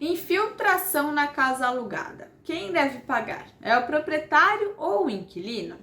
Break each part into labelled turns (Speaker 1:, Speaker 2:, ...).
Speaker 1: Infiltração na casa alugada. Quem deve pagar? É o proprietário ou o inquilino?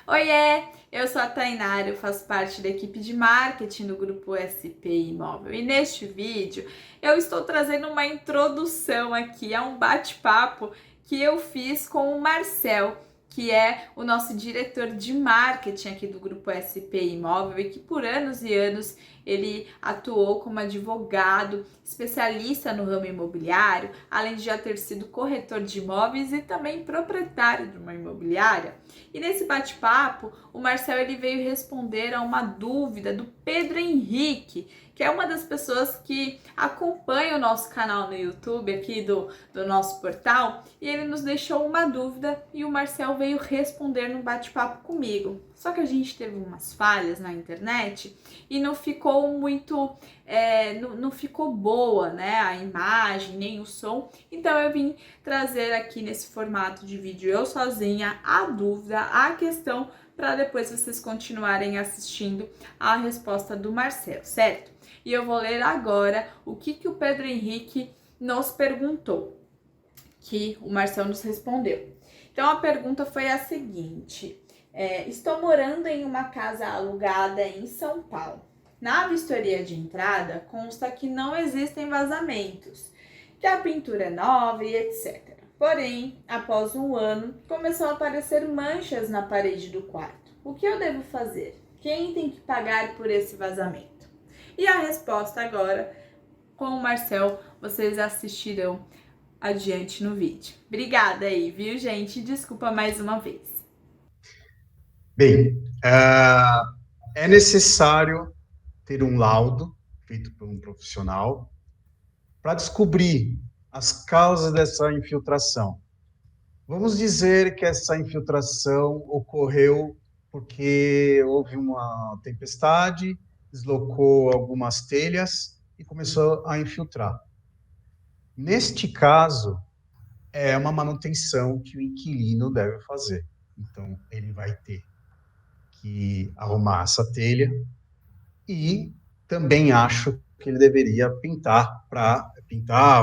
Speaker 1: Oiê, eu sou a Tainara, eu faço parte da equipe de marketing do grupo SP Imóvel e neste vídeo eu estou trazendo uma introdução aqui a um bate-papo que eu fiz com o Marcel, que é o nosso diretor de marketing aqui do grupo SP Imóvel e que por anos e anos ele atuou como advogado, especialista no ramo imobiliário, além de já ter sido corretor de imóveis e também proprietário de uma imobiliária. E nesse bate-papo, o Marcel ele veio responder a uma dúvida do Pedro Henrique, que é uma das pessoas que acompanha o nosso canal no YouTube aqui do nosso portal, e ele nos deixou uma dúvida e o Marcel veio responder no bate-papo comigo. Só que a gente teve umas falhas na internet e não ficou muito, não ficou boa, né, a imagem nem o som, então eu vim trazer aqui nesse formato de vídeo eu sozinha a dúvida, a questão, para depois vocês continuarem assistindo a resposta do Marcel, certo? E eu vou ler agora o que o Pedro Henrique nos perguntou, que o Marcel nos respondeu. Então a pergunta foi a seguinte: estou morando em uma casa alugada em São Paulo. Na vistoria de entrada consta que não existem vazamentos, que a pintura é nova e etc. Porém, após um ano, começou a aparecer manchas na parede do quarto. O que eu devo fazer? Quem tem que pagar por esse vazamento? E a resposta agora, com o Marcel, vocês assistirão adiante no vídeo. Obrigada aí, viu, gente? Desculpa mais uma vez.
Speaker 2: Bem, é necessário ter um laudo feito por um profissional para descobrir as causas dessa infiltração. Vamos dizer que essa infiltração ocorreu porque houve uma tempestade, deslocou algumas telhas e começou a infiltrar. Neste caso, é uma manutenção que o inquilino deve fazer. Então, ele vai ter que arrumar essa telha e também acho que ele deveria pintar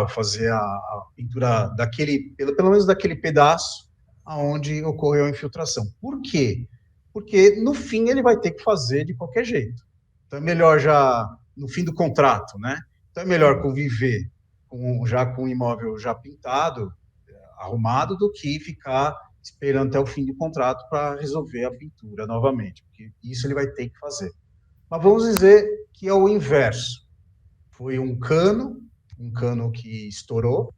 Speaker 2: ou fazer a pintura daquele, pelo menos daquele pedaço aonde ocorreu a infiltração. Por quê? Porque no fim ele vai ter que fazer de qualquer jeito. Então é melhor já no fim do contrato, né? Então é melhor conviver já com o imóvel já pintado, arrumado, do que ficar esperando até o fim do contrato para resolver a pintura novamente, porque isso ele vai ter que fazer. Mas vamos dizer que é o inverso. Foi um cano que estourou,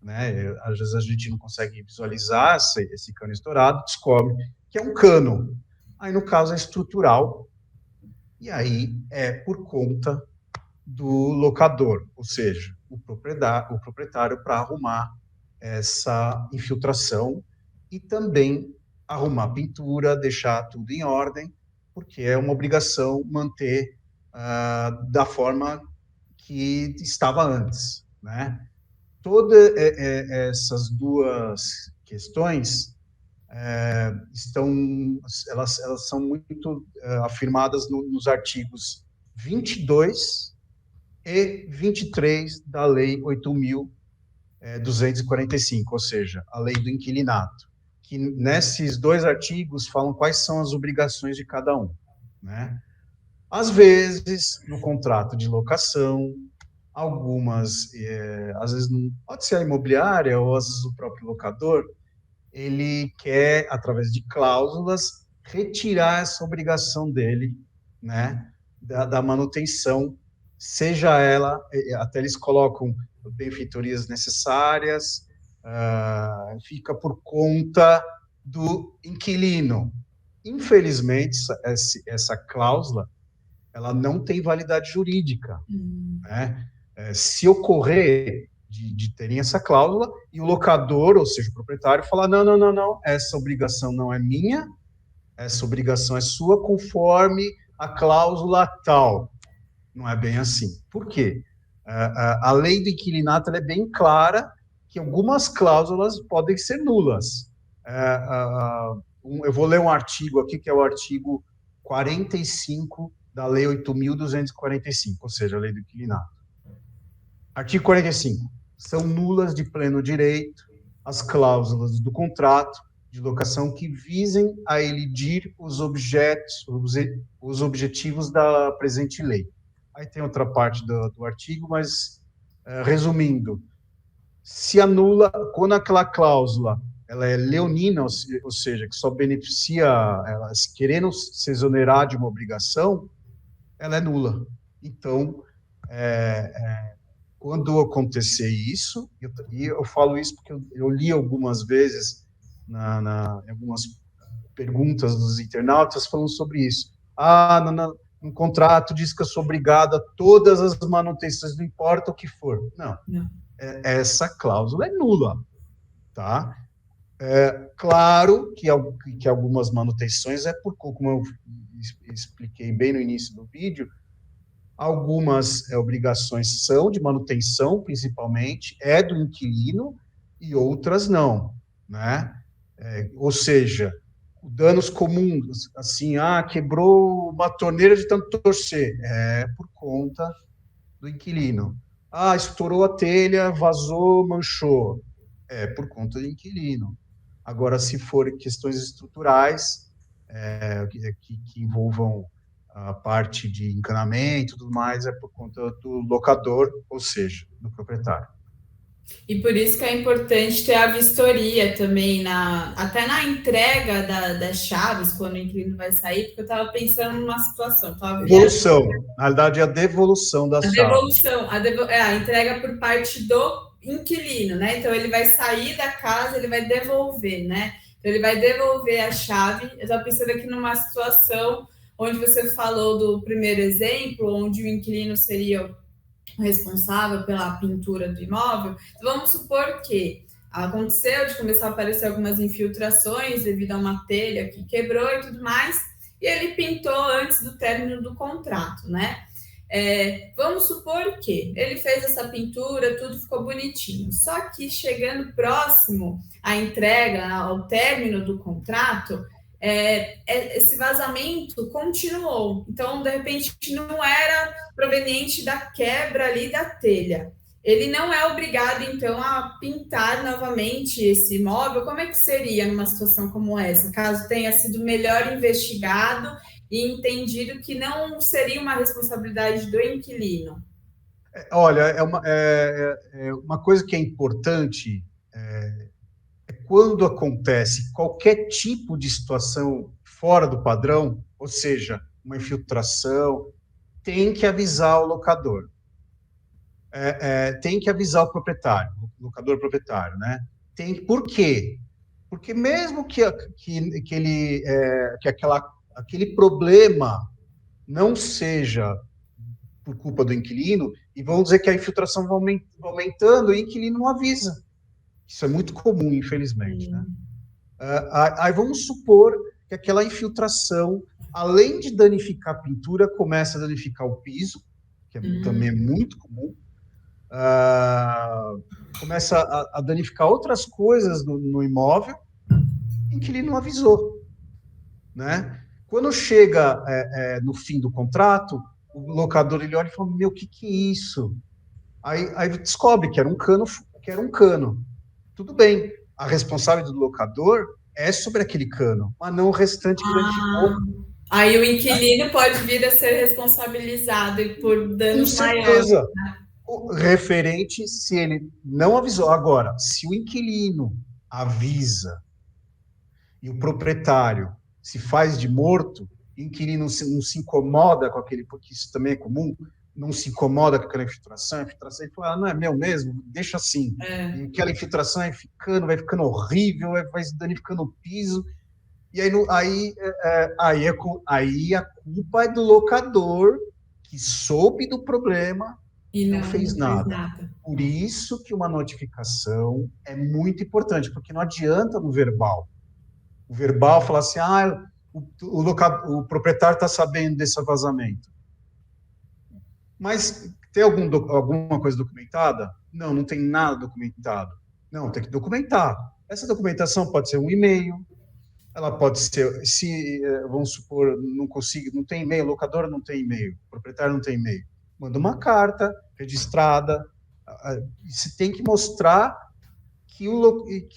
Speaker 2: né? Às vezes a gente não consegue visualizar esse cano estourado, descobre que é um cano. Aí, no caso, é estrutural, e aí é por conta do locador, ou seja, o proprietário para arrumar essa infiltração e também arrumar pintura, deixar tudo em ordem, porque é uma obrigação manter da forma que estava antes, né? Todas essas duas questões estão, elas são muito afirmadas nos artigos 22 e 23 da Lei 8.245, ou seja, a Lei do Inquilinato, que nesses dois artigos falam quais são as obrigações de cada um, né? Às vezes, no contrato de locação, algumas, às vezes, não, pode ser a imobiliária ou às vezes o próprio locador, ele quer, através de cláusulas, retirar essa obrigação dele, né, da manutenção, seja ela, até eles colocam benfeitorias necessárias, fica por conta do inquilino. Infelizmente, essa cláusula, ela não tem validade jurídica, né? Se ocorrer de terem essa cláusula e o locador, ou seja, o proprietário, falar: não, não, não, não, essa obrigação não é minha, essa obrigação é sua conforme a cláusula tal. Não é bem assim. Por quê? A lei do inquilinato é bem clara que algumas cláusulas podem ser nulas. eu vou ler um artigo aqui, que é o artigo 45 da Lei 8.245, ou seja, a Lei do Inquilinato. Artigo 45. São nulas de pleno direito as cláusulas do contrato de locação que visem a elidir os objetivos da presente lei. Aí tem outra parte do artigo, mas, resumindo, se anula, quando aquela cláusula ela é leonina, ou seja, que só beneficia, elas querendo se exonerar de uma obrigação, ela é nula. Então, quando acontecer isso, e eu falo isso porque eu li algumas vezes em algumas perguntas dos internautas falando sobre isso. No contrato diz que eu sou obrigado a todas as manutenções, não importa o que for. Não. Essa cláusula é nula, tá? Claro que algumas manutenções como eu expliquei bem no início do vídeo, algumas obrigações são de manutenção, principalmente, do inquilino, e outras não, né? Ou seja, danos comuns, assim, quebrou uma torneira de tanto torcer, por conta do inquilino. Estourou a telha, vazou, manchou, por conta do inquilino. Agora, se for questões estruturais, que envolvam a parte de encanamento e tudo mais, é por conta do locador, ou seja, do proprietário.
Speaker 1: E por isso que é importante ter a vistoria também, até na entrega das chaves, quando o inquilino vai sair, porque eu estava pensando numa situação.
Speaker 2: Devolução, na realidade, é a devolução das chaves.
Speaker 1: A entrega por parte do inquilino, né? Então, ele vai sair da casa, ele vai devolver, né? Então, ele vai devolver a chave. Eu estava pensando aqui numa situação onde você falou do primeiro exemplo, onde o inquilino seria o responsável pela pintura do imóvel. Então, vamos supor que aconteceu de começar a aparecer algumas infiltrações devido a uma telha que quebrou e tudo mais, e ele pintou antes do término do contrato, né? Vamos supor que ele fez essa pintura, tudo ficou bonitinho. Só que chegando próximo à entrega, ao término do contrato, esse vazamento continuou. Então, de repente, não era proveniente da quebra ali da telha. Ele não é obrigado, então, a pintar novamente esse imóvel. Como é que seria numa situação como essa? Caso tenha sido melhor investigado e entendido que não seria uma responsabilidade do inquilino?
Speaker 2: Olha, uma coisa que é importante quando acontece qualquer tipo de situação fora do padrão, ou seja, uma infiltração, tem que avisar o locador. Tem que avisar o proprietário, o locador proprietário, né? Por quê? Porque mesmo que aquele problema não seja por culpa do inquilino, e vamos dizer que a infiltração vai aumentando, e o inquilino não avisa. Isso é muito comum, infelizmente, né? Aí vamos supor que aquela infiltração, além de danificar a pintura, começa a danificar o piso, que também é muito comum, começa a danificar outras coisas no imóvel, em que ele não avisou, né? Quando chega no fim do contrato, o locador ele olha e fala: meu, o que é isso? Aí descobre que era um cano. Tudo bem, a responsabilidade do locador é sobre aquele cano, mas não o restante que danificou.
Speaker 1: Aí o inquilino pode vir a ser responsabilizado por danos maiores.
Speaker 2: Com certeza. Referente se ele não avisou. Agora, se o inquilino avisa e o proprietário se faz de morto, o inquilino não se incomoda com aquele, porque isso também é comum, não se incomoda com aquela infiltração, ele fala: não é meu mesmo, deixa assim. E aquela infiltração vai ficando horrível, vai danificando o piso, e aí a culpa é do locador, que soube do problema e não fez nada. Por isso que uma notificação é muito importante, porque não adianta no verbal. O verbal falar assim: o proprietário está sabendo desse vazamento. Mas tem alguma coisa documentada? Não tem nada documentado. Não, tem que documentar. Essa documentação pode ser um e-mail, Ela pode ser, se, vamos supor, não consigo, não tem e-mail, locadora não tem e-mail, proprietário não tem e-mail, manda uma carta registrada, você tem que mostrar que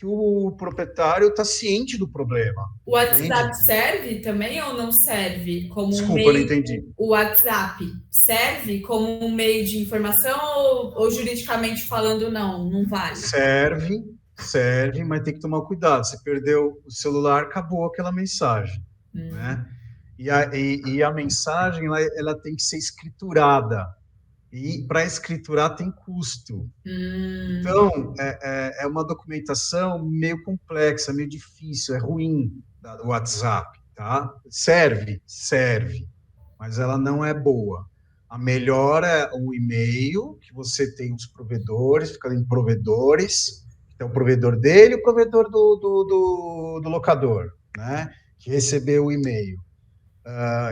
Speaker 2: o proprietário está ciente do problema,
Speaker 1: O WhatsApp
Speaker 2: entende?
Speaker 1: serve também ou não serve como um
Speaker 2: Desculpa, não
Speaker 1: meio?
Speaker 2: entendi.
Speaker 1: O WhatsApp serve como um meio de informação ou juridicamente falando não vale?
Speaker 2: Serve, mas tem que tomar cuidado. Você perdeu o celular, acabou aquela mensagem,
Speaker 1: Hum,
Speaker 2: né? E a mensagem, ela tem que ser escriturada. E para escriturar tem custo.
Speaker 1: hum,
Speaker 2: Então, é uma documentação meio complexa, meio difícil, é ruim do WhatsApp, tá? Serve, mas ela não é boa. A melhor é o e-mail, que você tem os provedores, fica em provedores, então o provedor dele e o provedor do locador, né? Que recebeu o e-mail.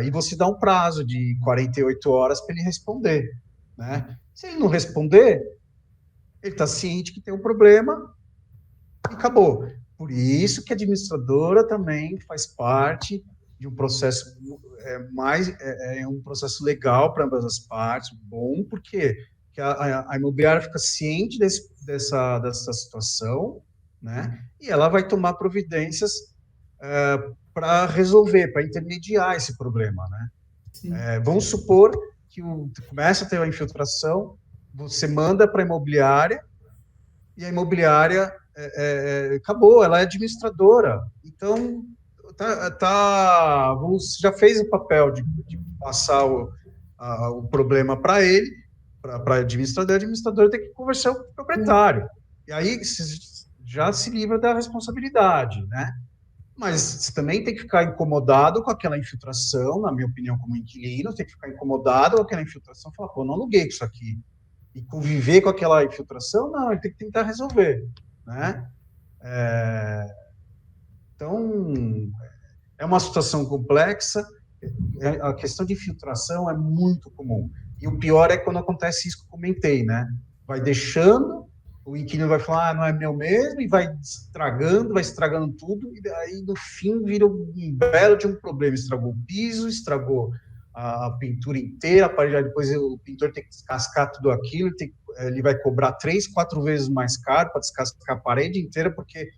Speaker 2: E você dá um prazo de 48 horas para ele responder, né? Se ele não responder, ele está ciente que tem um problema e acabou. Por isso que a administradora também faz parte de um processo um processo legal para ambas as partes, bom, porque que a imobiliária fica ciente dessa situação, né? E ela vai tomar providências para resolver, para intermediar esse problema, né?
Speaker 1: sim.
Speaker 2: Vamos supor que começa a ter uma infiltração, você manda para a imobiliária e a imobiliária acabou, ela é administradora. Então, você já fez o papel de passar o problema para ele, para a administradora tem que conversar com o proprietário. E aí já se livra da responsabilidade, né? Mas você também tem que ficar incomodado com aquela infiltração, na minha opinião, como inquilino, tem que ficar incomodado com aquela infiltração, falar, pô, não aluguei isso aqui. E conviver com aquela infiltração, não, ele tem que tentar resolver, né? Então, é uma situação complexa, a questão de infiltração é muito comum. E o pior é quando acontece isso que eu comentei, né? Vai deixando, o inquilino vai falar, não é meu mesmo, e vai estragando tudo, e daí no fim vira um belo de um problema. Estragou o piso, estragou a pintura inteira, a parede, depois o pintor tem que descascar tudo aquilo, ele vai cobrar 3, 4 vezes mais caro para descascar a parede inteira, porque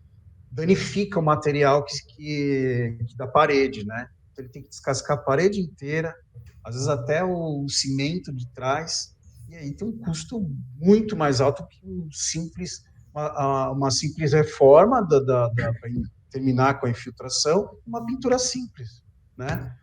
Speaker 2: danifica o material que da parede, né? Então, ele tem que descascar a parede inteira, às vezes até o cimento de trás, e aí tem um custo muito mais alto que uma simples reforma para terminar com a infiltração, uma pintura simples, né?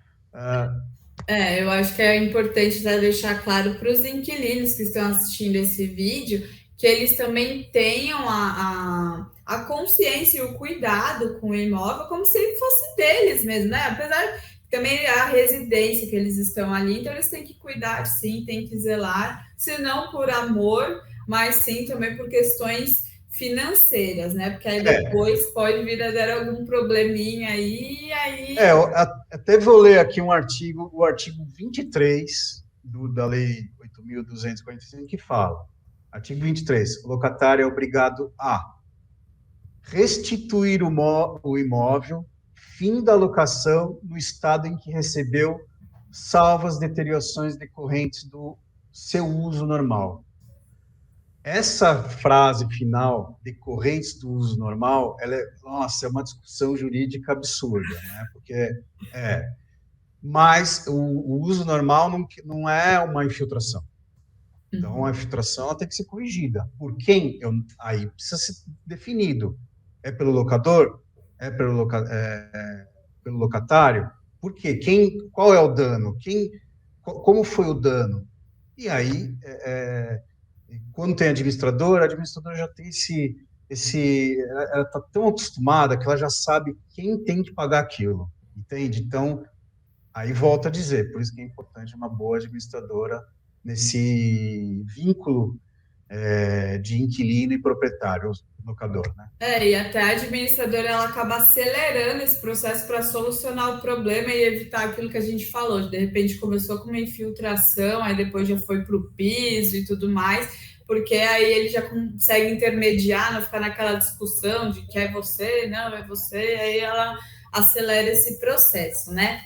Speaker 1: Eu acho que é importante deixar claro para os inquilinos que estão assistindo esse vídeo que eles também tenham a consciência e o cuidado com o imóvel como se ele fosse deles mesmo, né? Apesar também a residência que eles estão ali, então eles têm que cuidar, sim, têm que zelar, se não por amor, mas sim também por questões financeiras, né? Porque aí
Speaker 2: É,
Speaker 1: depois pode vir a dar algum probleminha aí, e aí
Speaker 2: eu até vou ler aqui o artigo 23 da Lei 8.245, que fala, artigo 23, o locatário é obrigado a restituir o imóvel, fim da locação, no estado em que recebeu, salvo as deteriorações decorrentes do seu uso normal. Essa frase final, decorrentes do uso normal, nossa, é uma discussão jurídica absurda, né? Porque mas o uso normal não é uma infiltração. Então, a infiltração ela tem que ser corrigida. Por quem? Aí precisa ser definido. É pelo locador? É pelo locatário? Por quê? Qual é o dano? Como foi o dano? E aí, quando tem administrador, a administradora já tem ela está tão acostumada que ela já sabe quem tem que pagar aquilo, entende? Então, aí volto a dizer, por isso que é importante uma boa administradora nesse vínculo de inquilino e proprietário, locador, né?
Speaker 1: e até a administradora ela acaba acelerando esse processo para solucionar o problema e evitar aquilo que a gente falou. De repente começou com uma infiltração, aí depois já foi para o piso e tudo mais, porque aí ele já consegue intermediar, não ficar naquela discussão de que é você, não é você, aí ela acelera esse processo, né?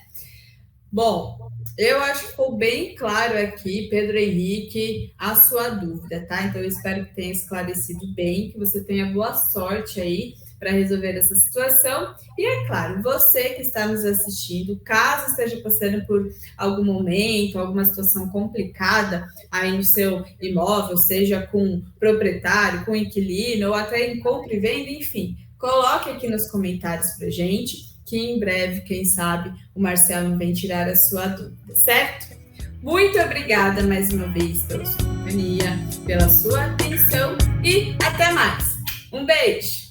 Speaker 1: Bom, eu acho que ficou bem claro aqui, Pedro Henrique, a sua dúvida, tá? Então, eu espero que tenha esclarecido bem, que você tenha boa sorte aí para resolver essa situação. E, é claro, você que está nos assistindo, caso esteja passando por algum momento, alguma situação complicada aí no seu imóvel, seja com proprietário, com inquilino, ou até em compra e venda, enfim, coloque aqui nos comentários para gente, que em breve, quem sabe, o Marcelo vem tirar a sua dúvida, certo? Muito obrigada mais uma vez pela sua companhia, pela sua atenção e até mais. Um beijo!